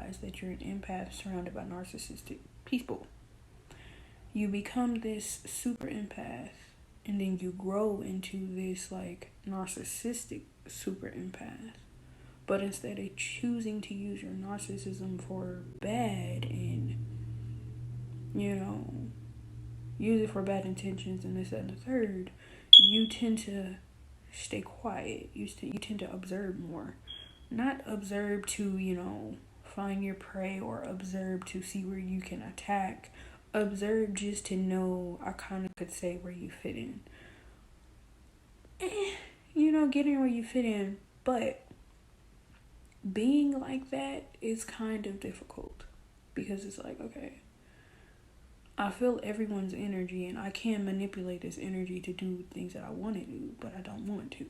realize that you're an empath surrounded by narcissistic people. You become this super empath, and then you grow into this like narcissistic super empath. But instead of choosing to use your narcissism for bad and, you know, use it for bad intentions and this, that, and the third, you tend to stay quiet. You tend to observe more. Not observe to, find your prey or observe to see where you can attack. Observe just to know, I kind of could say, where you fit in. Getting where you fit in. But being like that is kind of difficult. Because it's like, okay, I feel everyone's energy and I can manipulate this energy to do things that I want to do, but I don't want to.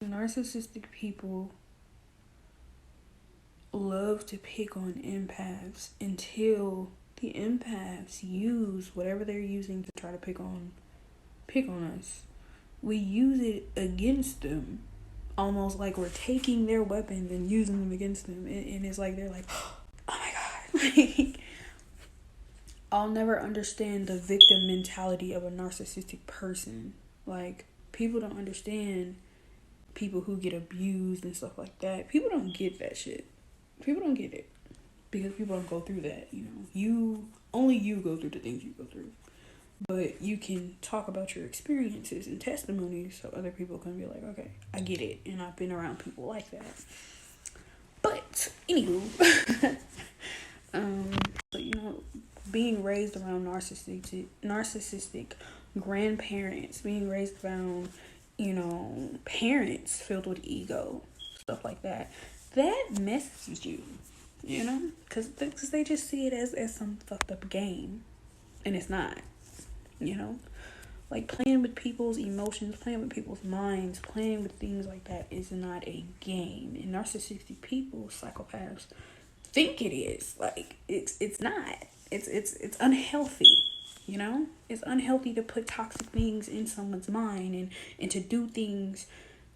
Narcissistic people love to pick on empaths until the empaths use whatever they're using to try to pick on us. We use it against them, almost like we're taking their weapons and using them against them. And it's like they're like, oh my god. I'll never understand the victim mentality of a narcissistic person. Like, people don't understand people who get abused and stuff like that. People don't get that shit. People don't get it. Because people don't go through that, Only you go through the things you go through. But you can talk about your experiences and testimonies so other people can be like, okay, I get it. And I've been around people like that. But, anywho. Being raised around narcissistic grandparents, being raised around, parents filled with ego, stuff like that messes you, because they just see it as some fucked up game, and it's not, like playing with people's emotions, playing with people's minds, playing with things like that is not a game. And narcissistic people, psychopaths, think it is. Like, it's not. It's unhealthy, It's unhealthy to put toxic things in someone's mind and to do things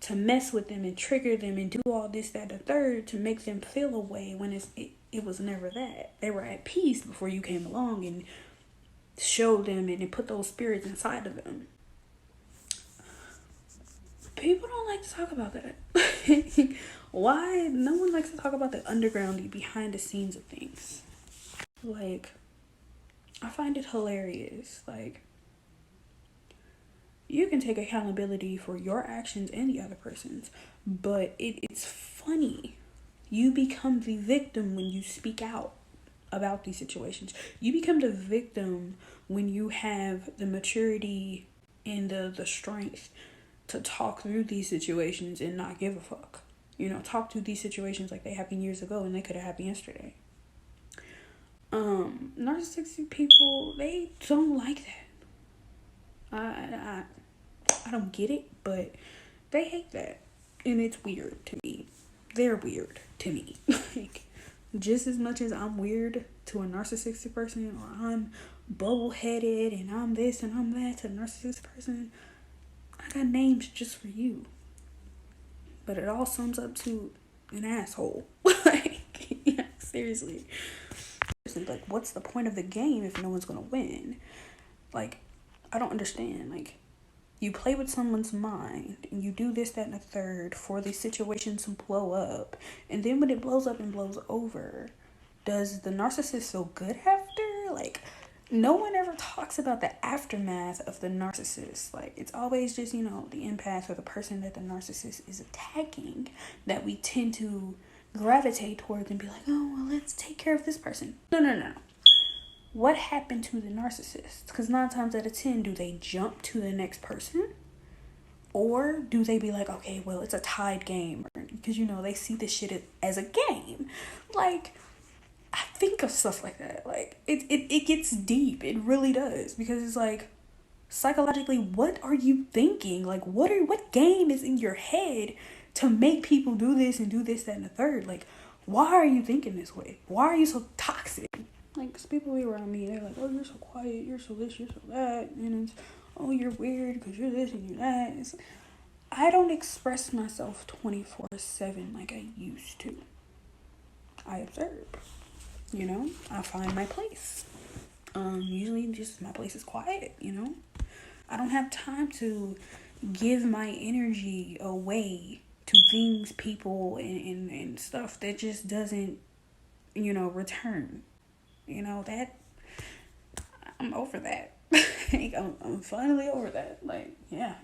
to mess with them and trigger them and do all this, that, the third to make them feel a way when it was never that. They were at peace before you came along and showed them and put those spirits inside of them. People don't like to talk about that. Why? No one likes to talk about the underground, behind the scenes of things. Like, I find it hilarious. Like, you can take accountability for your actions and the other person's, but it's funny. You become the victim when you speak out about these situations. You become the victim when you have the maturity and the strength to talk through these situations and not give a fuck. Talk through these situations like they happened years ago and they could have happened yesterday. Narcissistic people, they don't like that. I don't get it, but they hate that. And it's weird to me. They're weird to me. Like, just as much as I'm weird to a narcissistic person, or I'm bubble-headed and I'm this and I'm that to a narcissistic person, I got names just for you. But it all sums up to an asshole. Like, yeah, seriously. Like, what's the point of the game if no one's gonna win? Like, I don't understand. Like, you play with someone's mind and you do this, that, and the third for these situations to blow up, and then when it blows up and blows over, does the narcissist feel good after? Like, no one ever talks about the aftermath of the narcissist. Like, it's always just, the empath or the person that the narcissist is attacking that we tend to gravitate towards and be like, oh, well, let's take care of this person. No. What happened to the narcissist? Because 9 times out of 10, do they jump to the next person? Or do they be like, okay, well, it's a tied game? Because, they see this shit as a game. Like, I think of stuff like that. Like, it gets deep. It really does. Because it's like, psychologically, what are you thinking? Like, what game is in your head to make people do this and do this, that, and the third? Like, why are you thinking this way? Why are you so toxic? Like, cause people around me, they're like, oh, you're so quiet, you're so this, you're so that, and it's, oh, you're weird because you're this and you're that. I don't express myself 24/7 like I used to. I observe. You know, I find my place. Usually just my place is quiet, you know. I don't have time to give my energy away to things, people, and stuff that just doesn't, return. That I'm over that. Like, I'm finally over that. Like, yeah.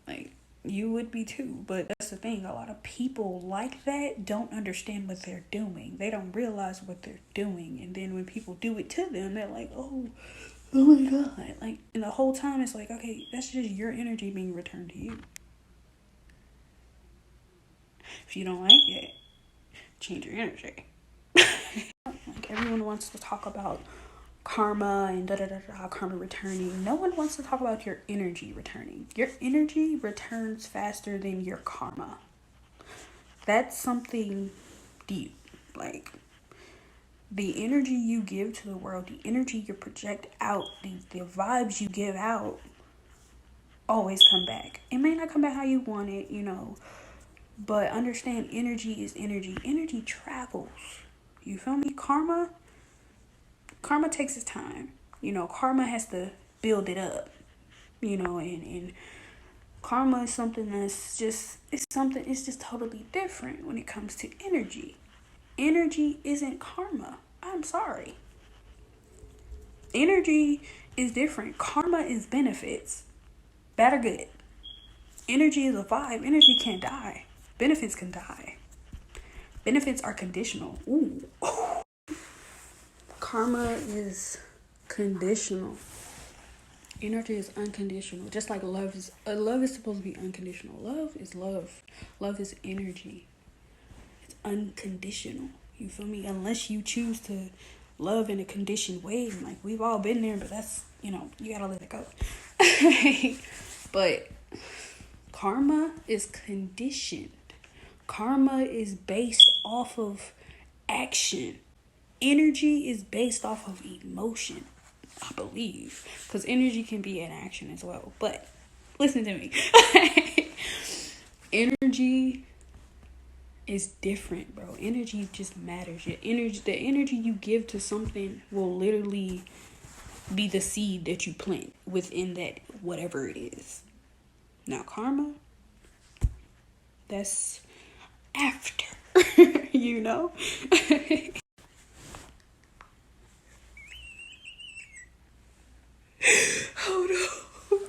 Like, you would be too. But that's the thing. A lot of people like that don't understand what they're doing. They don't realize what they're doing. And then when people do it to them, they're like, oh my God. Like, and the whole time it's like, okay, that's just your energy being returned to you. If you don't like it, change your energy. Like, everyone wants to talk about karma and karma returning. No one wants to talk about your energy returning. Your energy returns faster than your karma. That's something deep. Like, the energy you give to the world, the energy you project out, the vibes you give out always come back. It may not come back how you want it, but understand energy is energy. Energy travels. You feel me? Karma takes its time. Karma has to build it up. And karma is something that's just, it's just totally different when it comes to energy. Energy isn't karma. I'm sorry. Energy is different. Karma is benefits. Bad or good. Energy is a vibe. Energy can't die. Benefits can die. Benefits are conditional. Ooh. Karma is conditional. Energy is unconditional. Just like love is supposed to be unconditional. Love is love. Love is energy. It's unconditional. You feel me? Unless you choose to love in a conditioned way. Like, we've all been there, but that's, you gotta let it go. But karma is conditioned. Karma is based off of action. Energy is based off of emotion, I believe. Because energy can be an action as well. But listen to me. Energy is different, bro. Energy just matters. The energy you give to something will literally be the seed that you plant within that whatever it is. Now, karma, that's after, Hold on.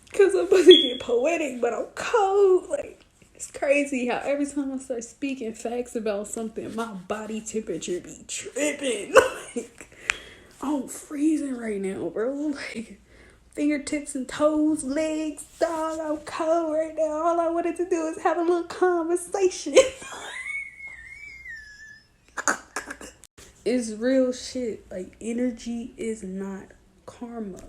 Because I'm about to get poetic, but I'm cold. Like, it's crazy how every time I start speaking facts about something, my body temperature be tripping. Like, I'm freezing right now, bro. Like, fingertips and toes, legs, dog. I'm cold right now. All I wanted to do is have a little conversation. It's real shit. Like, energy is not karma.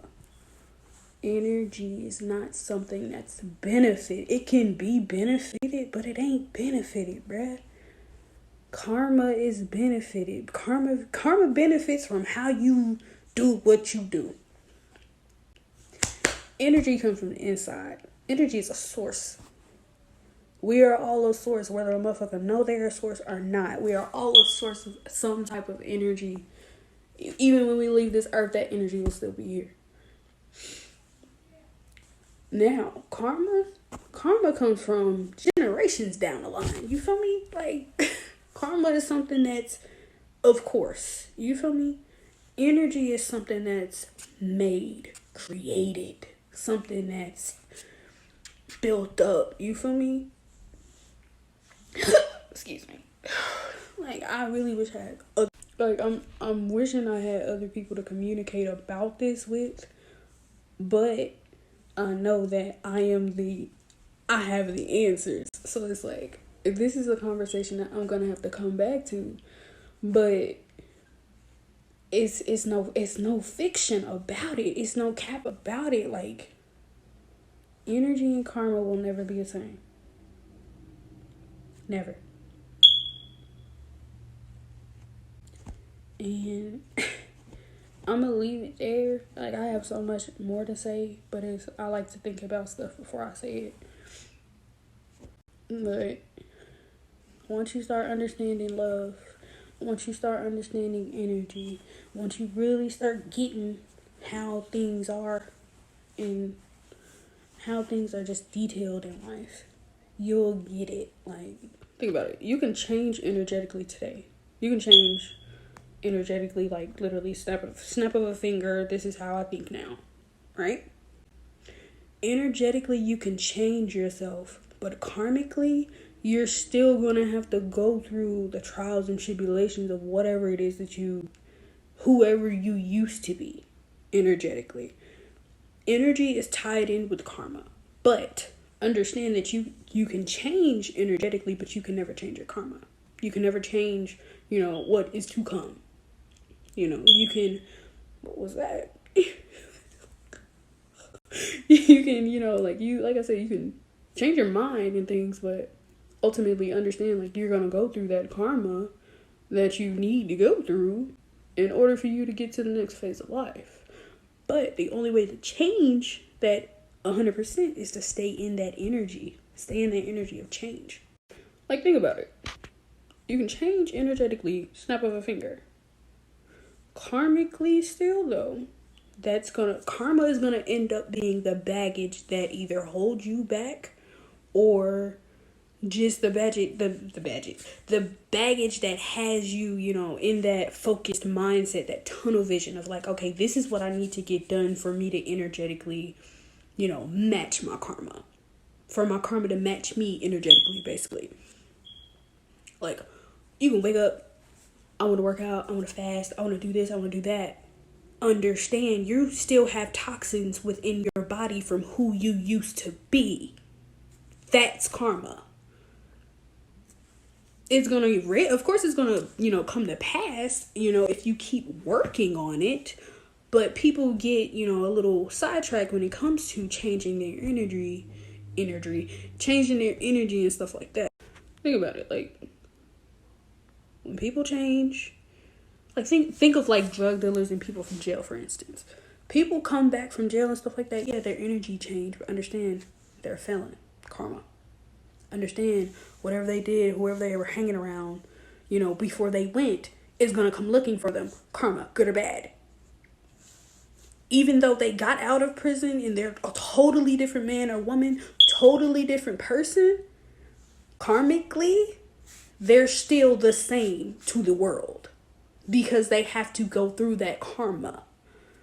Energy is not something that's benefit. It can be benefited, but it ain't benefited, bruh. Karma is benefited. Karma benefits from how you do what you do. Energy comes from the inside. Energy is a source. We are all a source, whether a motherfucker know they're a source or not. We are all a source of some type of energy. Even when we leave this earth, that energy will still be here. Now, karma comes from generations down the line. You feel me? Like, karma is something that's, of course. You feel me? Energy is something that's made, created. Something that's built up. You feel me? Excuse me. Like, I really wish I had I'm wishing I had other people to communicate about this with, but I know that I have the answers. So it's like, if this is a conversation that I'm gonna have to come back to, but it's no fiction about it. It's no cap about it. Like, energy and karma will never be the same. Never. And I'm gonna leave it there. Like, I have so much more to say, but I like to think about stuff before I say it. But once you start understanding love, once you start understanding energy, once you really start getting how things are and how things are just detailed in life, you'll get it. Like, think about it. You can change energetically today. You can change energetically, like literally snap of a finger. This is how I think now, right? Energetically, you can change yourself, but karmically, you're still gonna have to go through the trials and tribulations of whatever it is that whoever you used to be energetically. Energy is tied in with karma, but understand that you can change energetically, but you can never change your karma. You can never change, what is to come. You can, what was that? You can, like I said, you can change your mind and things, but ultimately understand, like, you're gonna go through that karma that you need to go through in order for you to get to the next phase of life. But the only way to change that 100% is to stay in that energy. Stay in that energy of change. Like, think about it. You can change energetically, snap of a finger. Karmically still, though, karma is gonna end up being the baggage that either holds you back or just the baggage that has you, in that focused mindset, that tunnel vision of like, okay, this is what I need to get done for me to energetically, match my karma. For my karma to match me energetically, basically. Like, you can wake up, I want to work out, I want to fast, I want to do this, I want to do that. Understand, you still have toxins within your body from who you used to be. That's karma. It's going to, of course it's going to, come to pass, if you keep working on it. But people get, a little sidetracked when it comes to changing their changing their energy and stuff like that. Think about it. Like, when people change, like, think of like drug dealers and people from jail, for instance. People come back from jail and stuff like that. Yeah, their energy changed, but understand, they're a felon. Karma. Understand, whatever they did, whoever they were hanging around, before they went, is going to come looking for them. Karma, good or bad. Even though they got out of prison and they're a totally different man or woman, totally different person, karmically, they're still the same to the world because they have to go through that karma.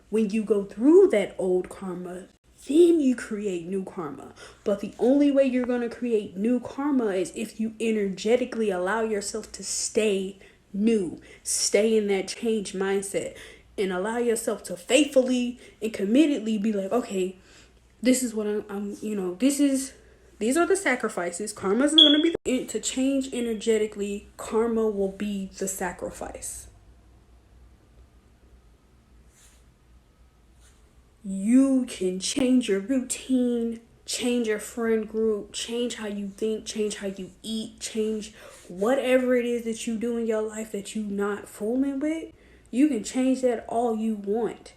When you go through that old karma, then you create new karma. But the only way you're going to create new karma is if you energetically allow yourself to stay new, stay in that change mindset, and allow yourself to faithfully and committedly be like, okay, this is what I'm these are the sacrifices. Karma's going to be to change energetically. Karma will be the sacrifice. You can change your routine, change your friend group, change how you think, change how you eat, change whatever it is that you do in your life that you're not fooling with. You can change that all you want.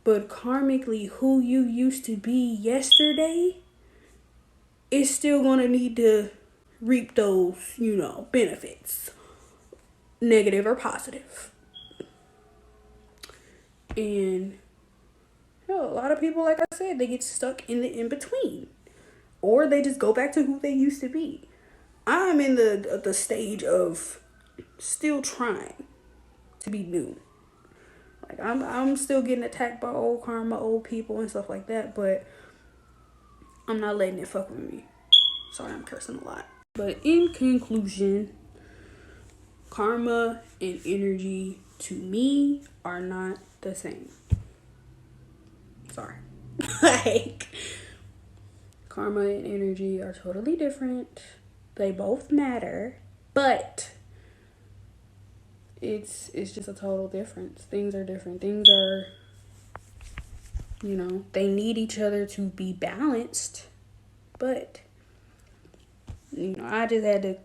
But karmically, who you used to be yesterday is still going to need to reap those, benefits, negative or positive. And a lot of people, like I said, they get stuck in the in-between. Or they just go back to who they used to be. I'm in the stage of still trying to be new. Like, I'm still getting attacked by old karma, old people and stuff like that, but I'm not letting it fuck with me. Sorry, I'm cursing a lot. But in conclusion, karma and energy to me are not the same. Sorry. Like, karma and energy are totally different. They both matter, but it's just a total difference. Things are different. Things are, they need each other to be balanced. But, I just had to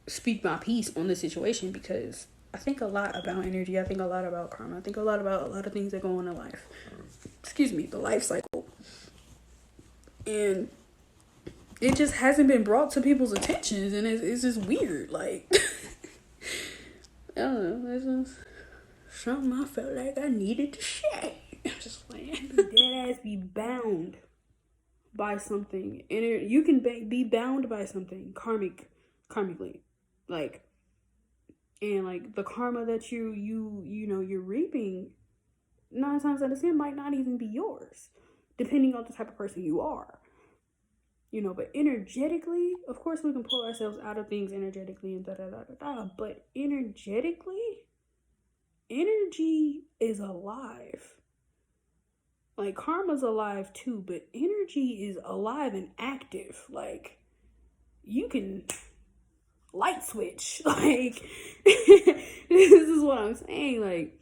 speak my piece on the situation because I think a lot about energy. I think a lot about karma. I think a lot about a lot of things that go on in life. The life cycle. And it just hasn't been brought to people's attentions, and it's just weird. Like, I don't know. It's just something I felt like I needed to say. I'm just playing. Dead ass be bound by something, and you can be bound by something karmically, like, and like the karma that you're reaping 9 times out of 10 might not even be yours, depending on the type of person you are. But energetically, of course, we can pull ourselves out of things energetically and but energetically, energy is alive. Like, karma's alive too, but energy is alive and active. Like, you can light switch. Like, this is what I'm saying. Like,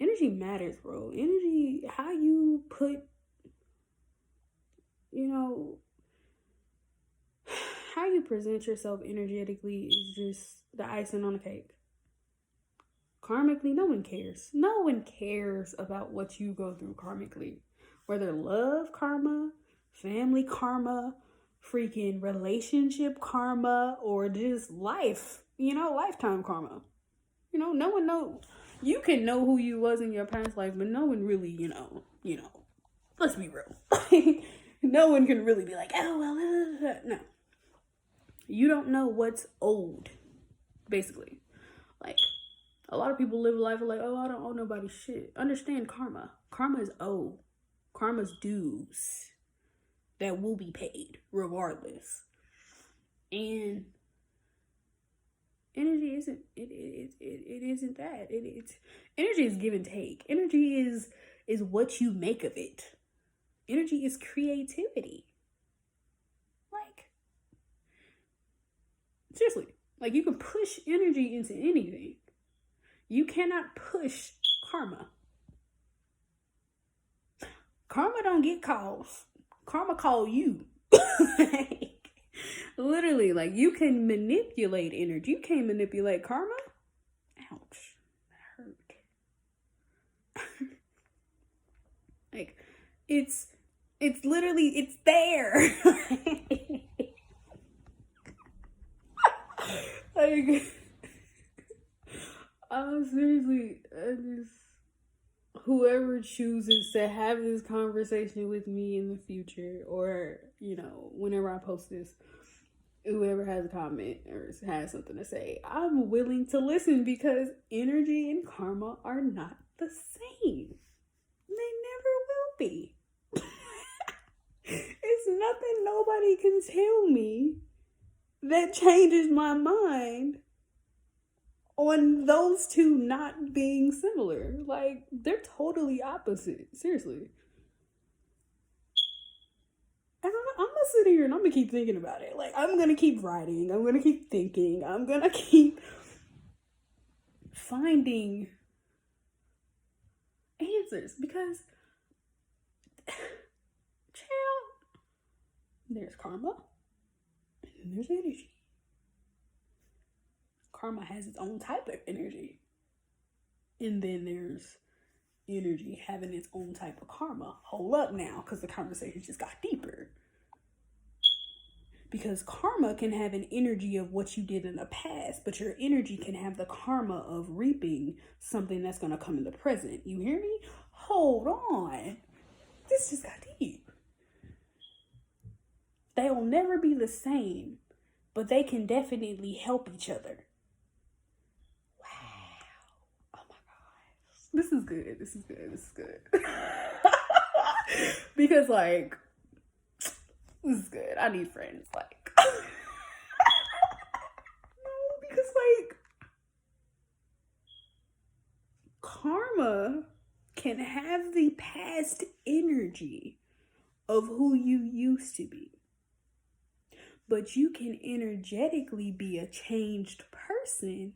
energy matters, bro. Energy, how you put, how you present yourself energetically is just the icing on the cake. Karmically, no one cares. No one cares about what you go through karmically. Whether love karma, family karma, freaking relationship karma, or just life, lifetime karma. No one knows. You can know who you was in your past life, but no one really, let's be real. No one can really be like, oh, well, no. You don't know what's old, basically. Like, a lot of people live a life of like, oh, I don't owe nobody shit. Understand karma. Karma is owed. Karma's dues that will be paid regardless. And energy isn't it isn't that. It's energy is give and take. Energy is what you make of it. Energy is creativity. Like, seriously, like, you can push energy into anything. You cannot push karma. Karma don't get calls. Karma call you. Like, literally, like, you can manipulate energy. You can't manipulate karma. Ouch. That hurt. Like, it's literally, it's there. Like, seriously, whoever chooses to have this conversation with me in the future, or, whenever I post this, whoever has a comment or has something to say, I'm willing to listen, because energy and karma are not the same. They never will be. It's nothing nobody can tell me that changes my mind on those two not being similar. Like, they're totally opposite. Seriously. And I'm gonna sit here and I'm gonna keep thinking about it. Like, I'm gonna keep writing. I'm gonna keep thinking. I'm gonna keep finding answers, because there's karma and there's energy. Karma has its own type of energy, and then there's energy having its own type of karma. Hold up now, because the conversation just got deeper. Because karma can have an energy of what you did in the past, but your energy can have the karma of reaping something that's going to come in the present. You hear me? Hold on. This just got deep. They'll never be the same, but they can definitely help each other. Wow. Oh my gosh. This is good. This is good. This is good. Because, like, this is good. I need friends. Like, no, because, like, karma can have the past energy of who you used to be. But you can energetically be a changed person,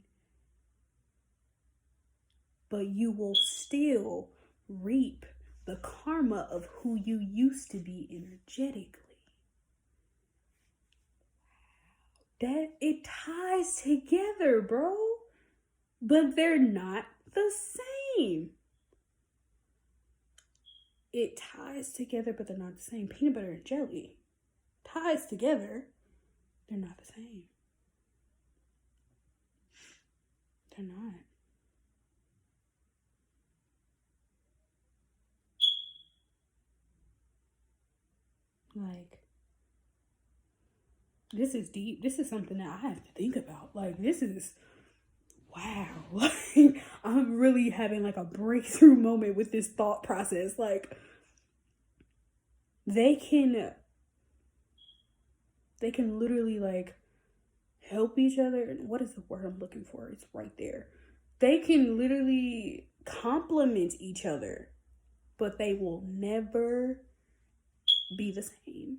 but you will still reap the karma of who you used to be energetically. That it ties together, bro. But they're not the same. It ties together, but they're not the same. Peanut butter and jelly. ties together, they're not the same. They're not. Like, this is deep. This is something that I have to think about. Like, this is, wow. Like, I'm really having like a breakthrough moment with this thought process. Like, they can literally like help each other. What is the word I'm looking for? It's right there. They can literally complement each other, but they will never be the same.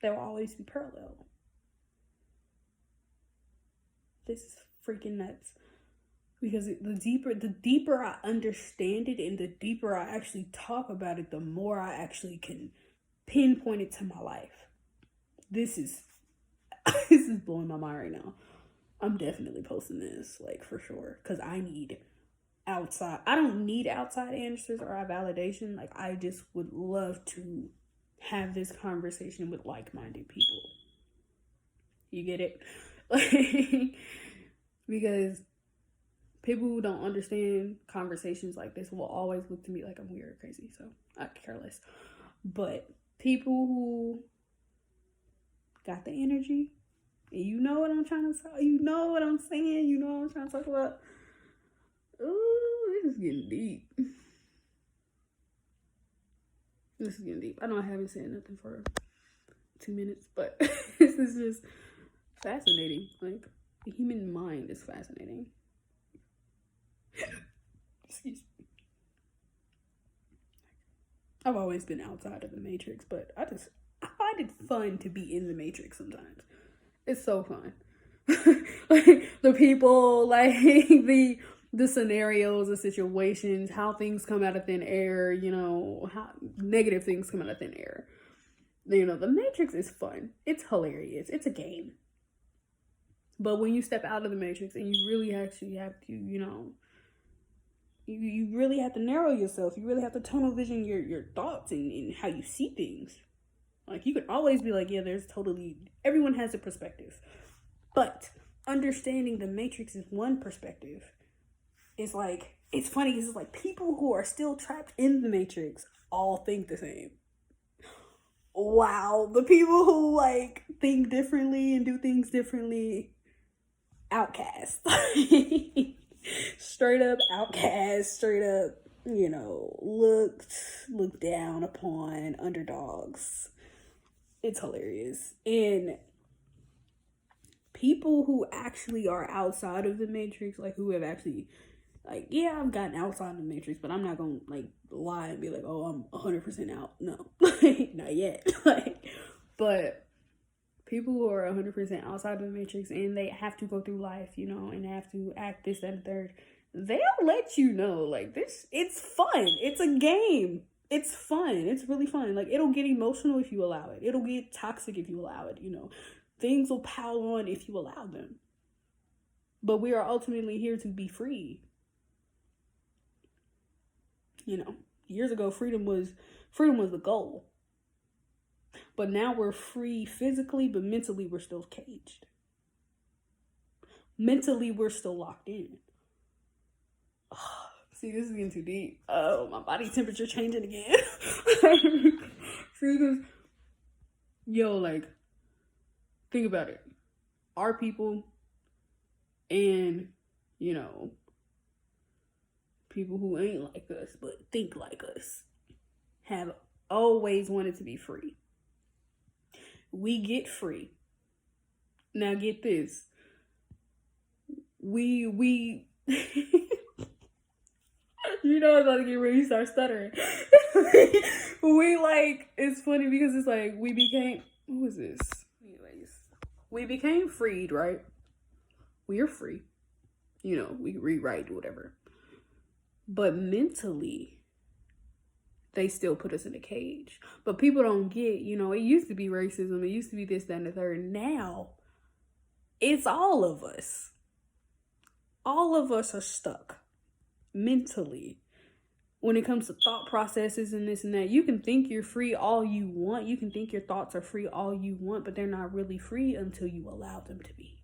They will always be parallel. This is freaking nuts. Because the deeper I understand it and the deeper I actually talk about it, the more I actually can pinpoint it to my life. This is blowing my mind right now. I'm definitely posting this, like, for sure, because I don't need outside answers or validation. Like, I just would love to have this conversation with like-minded people. You get it? Like, because people who don't understand conversations like this will always look to me like I'm weird or crazy, so I care less. But people who got the energy, and you know what I'm trying to say, you know what I'm saying, you know what I'm trying to talk about. Ooh, this is getting deep. This is getting deep. I know I haven't said nothing for 2 minutes, but this is just fascinating. Like, the human mind is fascinating. Excuse me. I've always been outside of the Matrix, but I find it fun to be in the Matrix sometimes. It's so fun. Like, the people, like, the scenarios, the situations, how things come out of thin air, you know, how negative things come out of thin air. You know, the Matrix is fun. It's hilarious. It's a game. But when you step out of the Matrix and you really actually have to, you know, you really have to narrow yourself. You really have to tunnel vision your thoughts and how you see things. Like, you can always be like, yeah, everyone has a perspective. But understanding the Matrix is one perspective. It's like, it's funny because it's like people who are still trapped in the Matrix all think the same. Wow. The people who, like, think differently and do things differently, outcast. Straight up outcast, straight up, you know, looked down upon, underdogs. It's hilarious. And people who actually are outside of the Matrix, like, who have actually, like, yeah, I've gotten outside of the Matrix, but I'm not gonna, like, lie and be like, oh, I'm 100% out. No. Not yet. Like, but people who are 100% outside of the Matrix and they have to go through life, you know, and have to act this, that, and third, they'll let you know, like, this, it's fun. It's a game. It's fun. It's really fun. Like, it'll get emotional if you allow it. It'll get toxic if you allow it, you know. Things will pile on if you allow them. But we are ultimately here to be free. You know, years ago, freedom was the goal. But now we're free physically, but mentally we're still caged. Mentally, we're still locked in. Oh, see, this is getting too deep. Oh, my body temperature changing again. See, because, yo, like, think about it. Our people and, you know, people who ain't like us but think like us have always wanted to be free. We get free. Now get this. We you know, I was about to get ready to start stuttering. We, like, it's funny because it's like we became, who is this? Anyways, we became freed, right? We are free. You know, we can rewrite, whatever. But mentally, they still put us in a cage. But people don't get, you know, it used to be racism. It used to be this, that, and the third. Now, it's all of us. All of us are stuck mentally. when it comes to thought processes and this and that. You can think you're free all you want. You can think your thoughts are free all you want, but they're not really free until you allow them to be.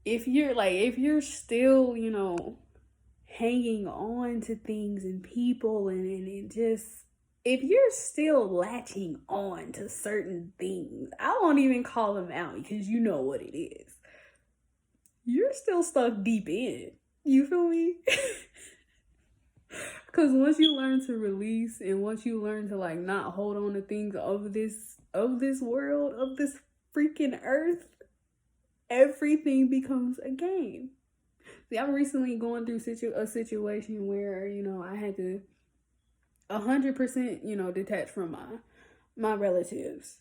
If you're still, hanging on to things and people and just, if you're still latching on to certain things, I won't even call them out because you know what it is. You're still stuck deep in. You feel me? Because once you learn to release and once you learn to not hold on to things of this world, of this freaking earth, everything becomes a game. See, I'm recently going through a situation where, I had to 100%, detach from my relatives.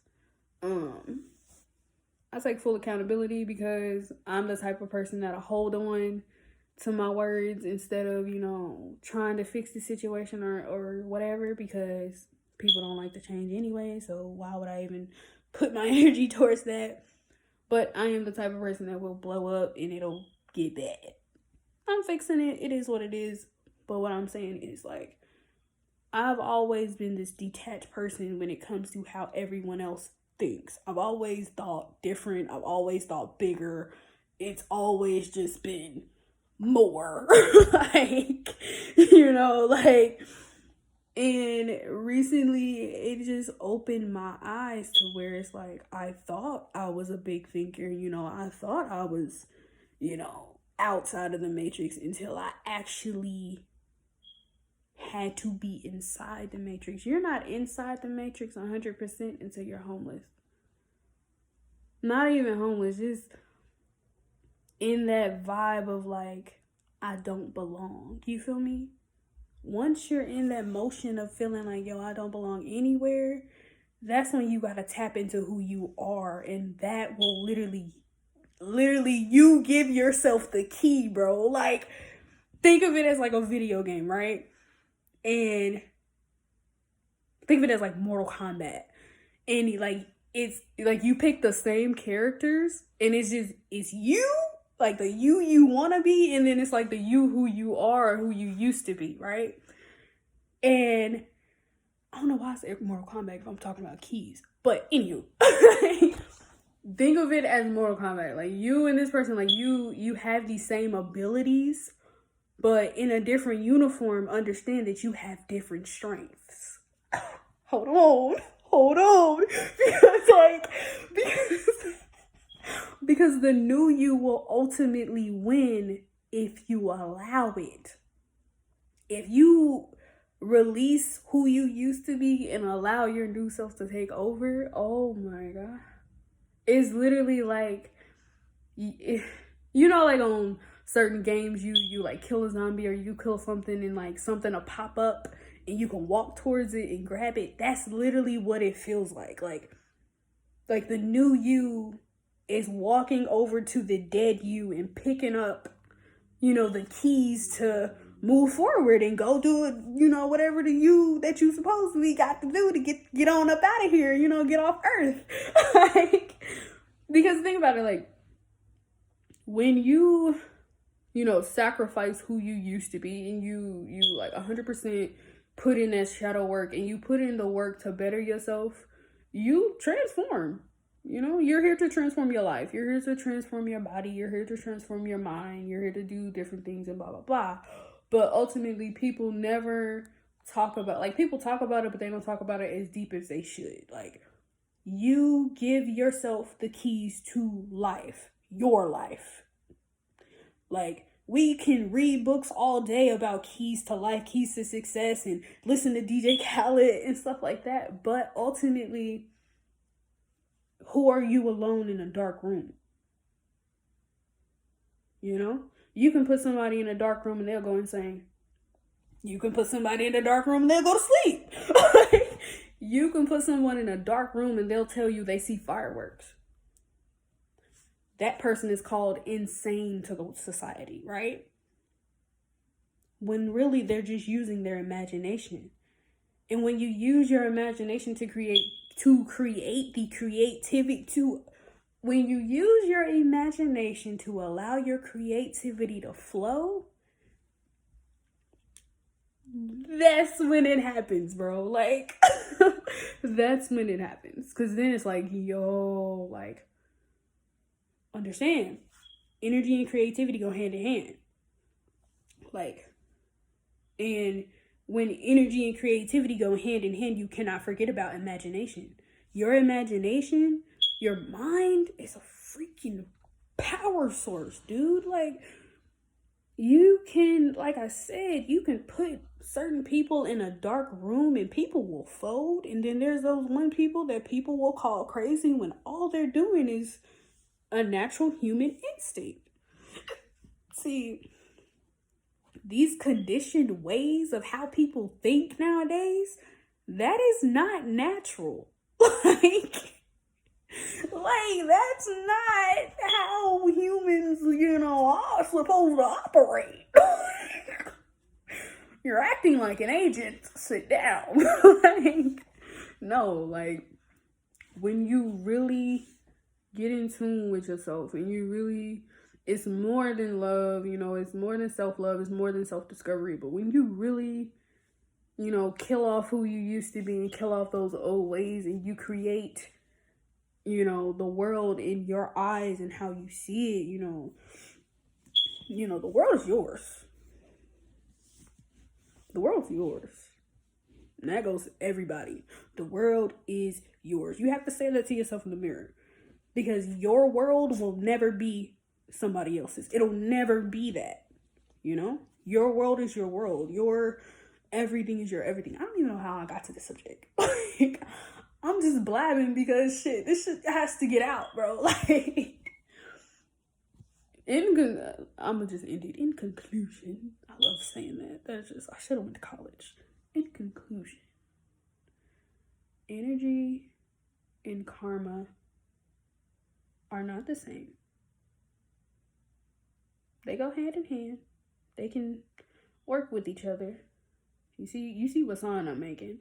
I take full accountability because I'm the type of person that'll hold on to my words instead of, trying to fix the situation or whatever, because people don't like to change anyway. So why would I even put my energy towards that? But I am the type of person that will blow up and it'll get bad. I'm fixing it. It is what it is. But what I'm saying is I've always been this detached person when it comes to how everyone else thinks. I've always thought different. I've always thought bigger. It's always just been more. And recently it just opened my eyes to where it's I thought I was a big thinker. I thought I was, outside of the matrix until I actually had to be inside the matrix. You're not inside the matrix 100% until you're homeless. Not even homeless, just in that vibe of I don't belong. You feel me? Once you're in that motion of feeling I don't belong anywhere, that's when you gotta tap into who you are, and that will literally you give yourself the key, bro. Think of it as a video game, right? And think of it as Mortal Kombat, and it's you pick the same characters, and it's you, the you want to be, and then it's the you who you are, who you used to be, right? And I don't know why I said Mortal Kombat if I'm talking about keys, but anywho, think of it as Mortal Kombat. You and this person, you have these same abilities, but in a different uniform. Understand that you have different strengths. Hold on, because the new you will ultimately win if you allow it. If you release who you used to be and allow your new self to take over, oh my God. It's literally on certain games, you kill a zombie or you kill something and something will pop up and you can walk towards it and grab it. That's literally what it feels like. The new you is walking over to the dead you and picking up, the keys to move forward and go do it, whatever the you that you supposedly got to do to get on up out of here, get off Earth. Because think about it, when you, sacrifice who you used to be and you 100% put in that shadow work and you put in the work to better yourself, you transform. You're here to transform your life. You're here to transform your body. You're here to transform your mind. You're here to do different things and blah, blah, blah. But ultimately, people never talk about, people talk about it, but they don't talk about it as deep as they should. You give yourself the keys to life, your life. We can read books all day about keys to life, keys to success, and listen to DJ Khaled and stuff like that. But ultimately, who are you alone in a dark room? You can put somebody in a dark room and they'll go insane. You can put somebody in a dark room and they'll go to sleep. You can put someone in a dark room and they'll tell you they see fireworks. That person is called insane to society, right? When really they're just using their imagination. And when you use your imagination to create the creativity, when you use your imagination to allow your creativity to flow, that's when it happens, bro. Like, that's when it happens. Because then it's like, yo, like, understand. Energy and creativity go hand in hand. Like, and when energy and creativity go hand in hand, you cannot forget about imagination. Your imagination, your mind is a freaking power source, dude. Like, you can, like I said, you can put certain people in a dark room and people will fold. And then there's those one people that people will call crazy when all they're doing is a natural human instinct. See, these conditioned ways of how people think nowadays, that is not natural. like that's not how humans, are supposed to operate. You're acting like an agent. Sit down. No, when you really get in tune with yourself and you really, it's more than love, it's more than self-love, it's more than self-discovery. But when you really, kill off who you used to be and kill off those old ways and you create, the world in your eyes and how you see it, the world is yours. The world's yours. And that goes to everybody. The world is yours. You have to say that to yourself in the mirror. Because your world will never be somebody else's. It'll never be that. Your world is your world. Your everything is your everything. I don't even know how I got to this subject. I'm just blabbing because this shit has to get out, bro. I'm gonna just end it. In conclusion, I love saying that. I should have went to college. In conclusion, energy and karma are not the same. They go hand in hand. They can work with each other. You see what sign I'm making.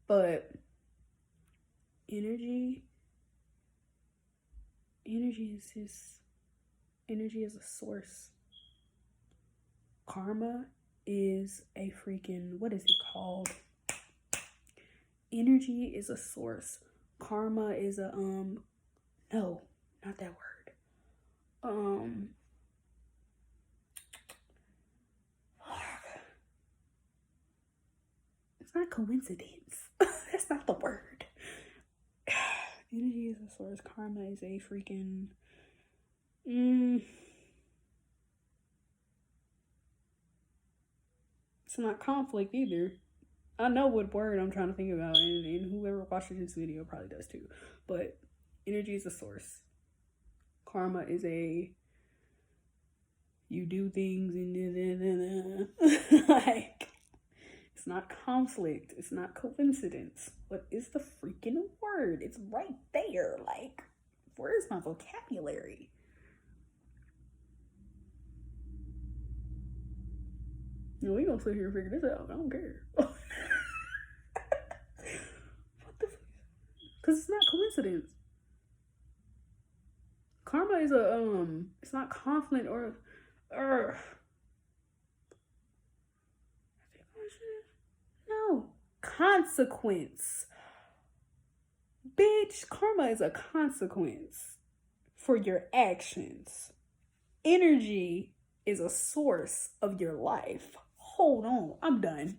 But energy is a source. Karma is a freaking, what is it called? Energy is a source. Karma is a no, not that word. It's not coincidence. That's not the word. Energy is a source. Karma is a freaking it's not conflict either. I know what word I'm trying to think about, and whoever watches this video probably does too. But energy is a source. Karma is a you do things and it's not conflict. It's not coincidence. What is the freaking word? It's right there. Where's my vocabulary? We gonna sit here and figure this out. I don't care. What the fuck? Because it's not coincidence. Karma is it's not conflict or no, consequence. Bitch, karma is a consequence for your actions. Energy is a source of your life. Hold on, I'm done.